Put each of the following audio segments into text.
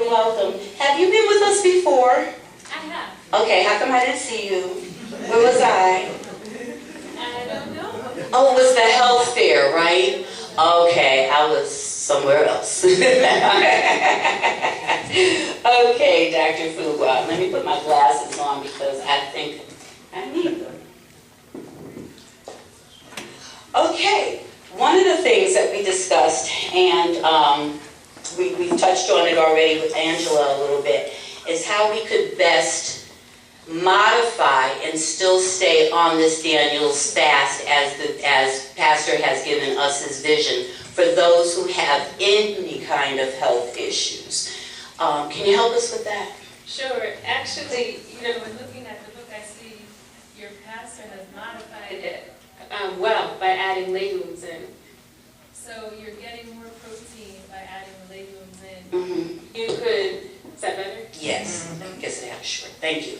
and welcome. Have you been with us before? I have. Okay, how come I didn't see you? Where was I? I don't know. Oh, it was the health fair, right? Okay, I was somewhere else. Okay, Dr. Fugwa, let me put my glasses on because I think I need them. Okay, one of the things that we discussed, and we've touched on it already with Angela a little bit, is how we could best modify and still stay on this Daniel's fast as Pastor has given us his vision for those who have any kind of health issues. Can you help us with that? Sure. Actually, when looking at the book, I see your pastor has modified it well by adding legumes in. So you're getting more protein by adding the legumes in. Mm-hmm. You could, is that better? Yes, I guess I have short. Thank you.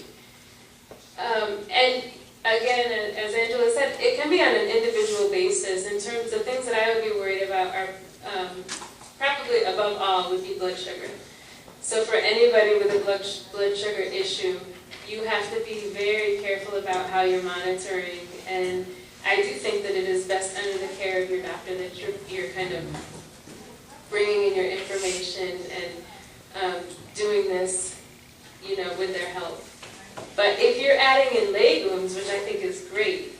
And again, as Angela said, it can be on an individual basis. In terms of things that I would be worried about are probably above all would be blood sugar. So for anybody with a blood sugar issue, you have to be very careful about how you're monitoring. And I do think that it is best under the care of your doctor that you're kind of bringing in your information and doing this, with their help. But if you're adding in legumes, which I think is great,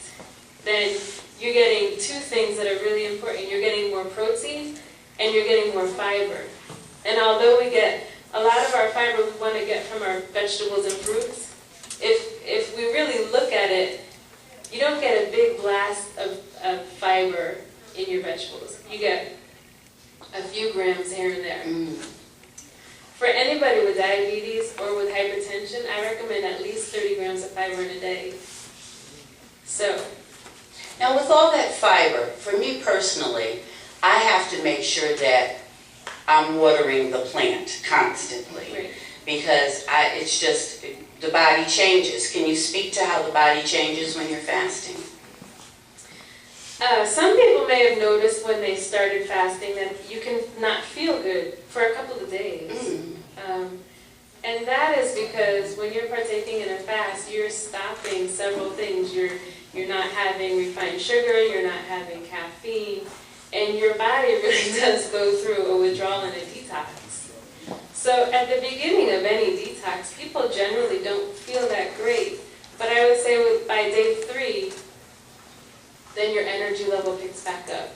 then you're getting two things that are really important. You're getting more protein and you're getting more fiber. And although we get a lot of our fiber we want to get from our vegetables and fruits, if we really look at it, you don't get a big blast of fiber in your vegetables. You get a few grams here and there. For anybody with diabetes or with hypertension, I recommend at least 30 grams of fiber in a day. So, now with all that fiber, for me personally, I have to make sure that I'm watering the plant constantly. Right. Because it's just, the body changes. Can you speak to how the body changes when you're fasting? Some people may have noticed when they started fasting that you can not feel good for a couple of days. And that is because when you're partaking in a fast, you're stopping several things. You're not having refined sugar, you're not having caffeine, and your body really does go through a withdrawal and a detox. So at the beginning of any detox, people generally don't feel that great. But I would say by day 3, then your energy level picks back up.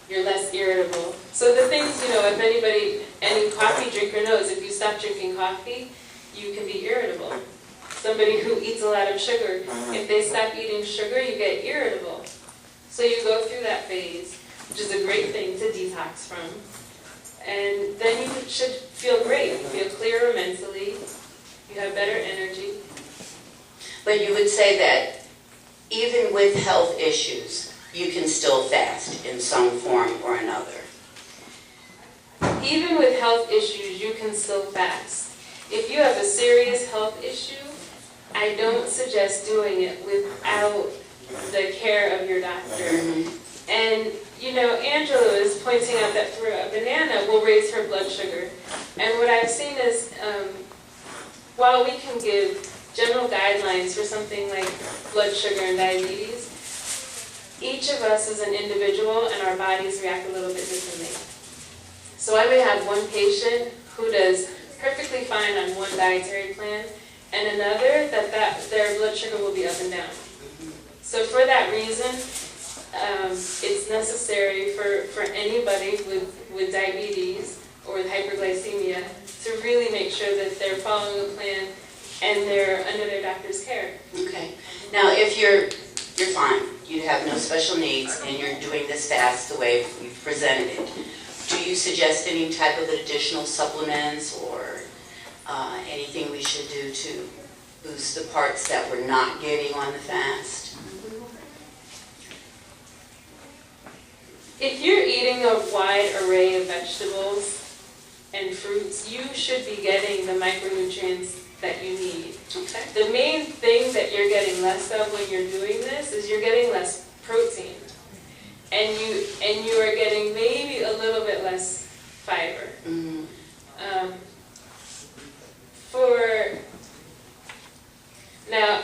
You're less irritable. So the things, if any coffee drinker knows, if you stop drinking coffee, you can be irritable. Somebody who eats a lot of sugar, if they stop eating sugar, you get irritable. So you go through that phase, which is a great thing to detox from. And then you should feel great. You feel clearer mentally. You have better energy. But you would say that even with health issues, you can still fast in some form or another. Even with health issues, you can still fast. If you have a serious health issue, I don't suggest doing it without the care of your doctor. And, Angela is pointing out that for a banana will raise her blood sugar. And what I've seen is, while we can give general guidelines for something like blood sugar and diabetes, each of us is an individual and our bodies react a little bit differently. So I may have one patient who does perfectly fine on one dietary plan and another that their blood sugar will be up and down. So for that reason, it's necessary for anybody with diabetes or with hyperglycemia to really make sure that they're following a plan and they're under their doctor's care. Okay. Now, if you're fine, you have no special needs, and you're doing this fast the way we've presented it, do you suggest any type of additional supplements or anything we should do to boost the parts that we're not getting on the fast? If you're eating a wide array of vegetables and fruits, you should be getting the micronutrients that you need. Okay. The main thing that you're getting less of when you're doing this is you're getting less protein. And you are getting maybe a little bit less fiber. Now,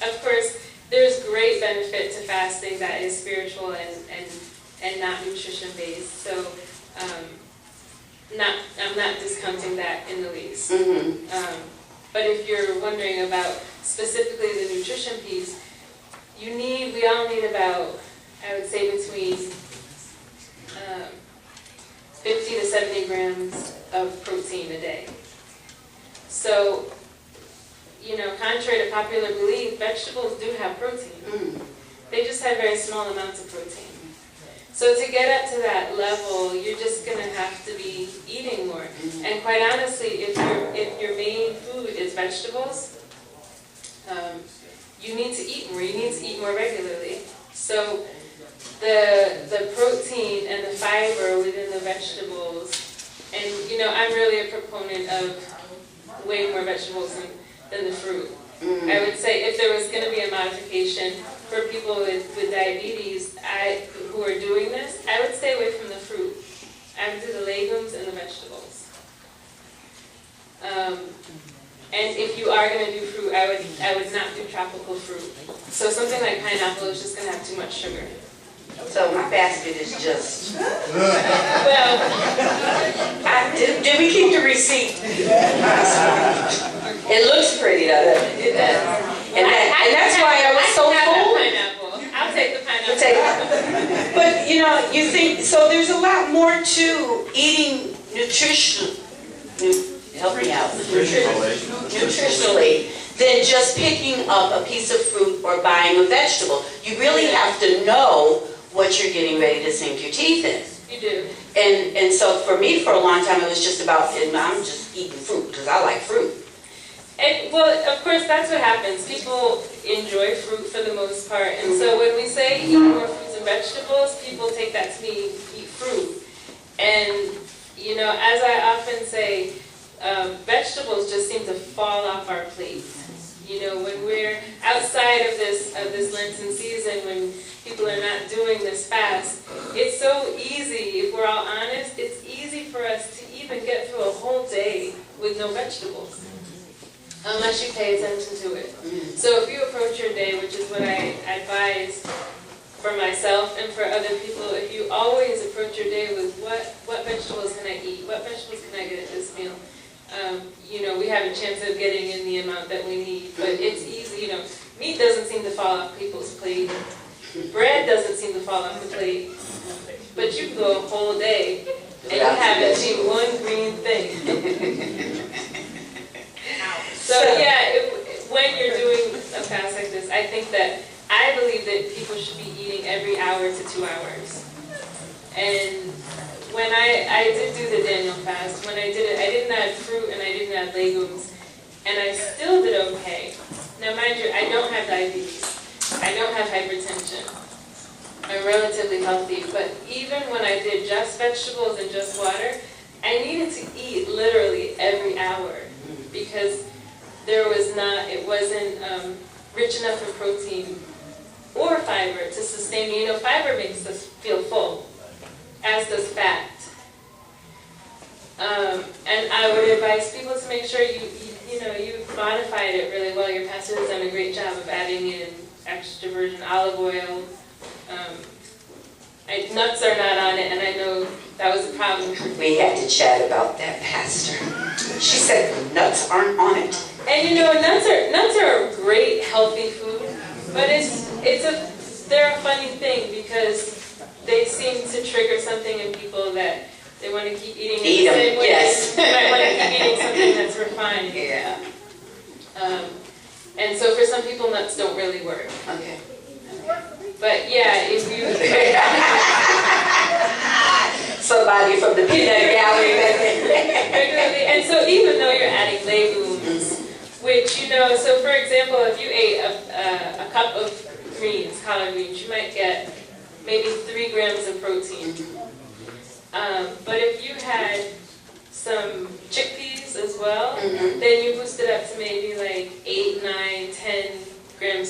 of course, there's great benefit to fasting that is spiritual and not nutrition based. So, I'm not discounting that in the least. But if you're wondering about specifically the nutrition piece, we all need about, I would say, between 50 to 70 grams of protein a day. So, contrary to popular belief, vegetables do have protein. They just have very small amounts of protein. So to get up to that level, you're just going to have to be eating more. And quite honestly, if your main food is vegetables, you need to eat more. You need to eat more regularly. So the protein and the fiber within the vegetables, and I'm really a proponent of way more vegetables than the fruit. I would say if there was going to be a modification for people with diabetes who are doing this, I would stay away from the fruit. I would do the legumes and the vegetables. And if you are going to do fruit, I would not do tropical fruit. So something like pineapple is just going to have too much sugar. So my basket is just... Well, did we keep the receipt? It looks pretty, doesn't it? It does. And that's why I was so full. I'll take the pineapple. But you think, so there's a lot more to eating help me out, nutritionally, than just picking up a piece of fruit or buying a vegetable. You really have to know what you're getting ready to sink your teeth in. You do. And so for me, for a long time, it was just about, I'm just eating fruit because I like fruit. And, well, of course, that's what happens. People enjoy fruit for the most part. And so when we say eat more fruits and vegetables, people take that to mean eat fruit. And, as I often say, vegetables just seem to fall off our plates. When we're outside of this Lenten season, when people are not doing this fast, it's so easy, if we're all honest, it's easy for us to even get through a whole day with no vegetables, unless you pay attention to it. So if you approach your day, which is what I advise for myself and for other people, if you always approach your day with what vegetables can I eat, what vegetables can I get at this meal, we have a chance of getting in the amount that we need, but it's easy, meat doesn't seem to fall off people's plate, bread doesn't seem to fall off the plate, but you can go a whole day and you haven't seen one green thing. So yeah, when you're doing a fast like this, I believe that people should be eating every hour to 2 hours. And when I did do the Daniel fast, when I did it, I didn't add fruit and I didn't add legumes, and I still did okay. Now mind you, I don't have diabetes. I don't have hypertension. I'm relatively healthy, but even when I did just vegetables and just water, I needed to eat literally every hour because it wasn't rich enough in protein or fiber to sustain me. Fiber makes us feel full, as does fat. And I would advise people to make sure you've modified it really well. Your pastor has done a great job of adding in extra virgin olive oil. Nuts are not on it, and I know that was a problem. We had to chat about that, Pastor. She said nuts aren't on it. And nuts are a great healthy food, but they're a funny thing because they seem to trigger something in people that they want to keep eating it the same way. Yes. They might want to keep eating something that's refined. Yeah. And so for some people, nuts don't really work. Okay. But yeah, if you... Somebody from the peanut gallery. Regularly. And so even though you're adding legumes, which, so for example, if you ate a cup of greens, collard greens, you might get maybe 3 grams of protein. But if you had some chickpeas as well, then you boost it up to maybe like 8, 9, 10 grams of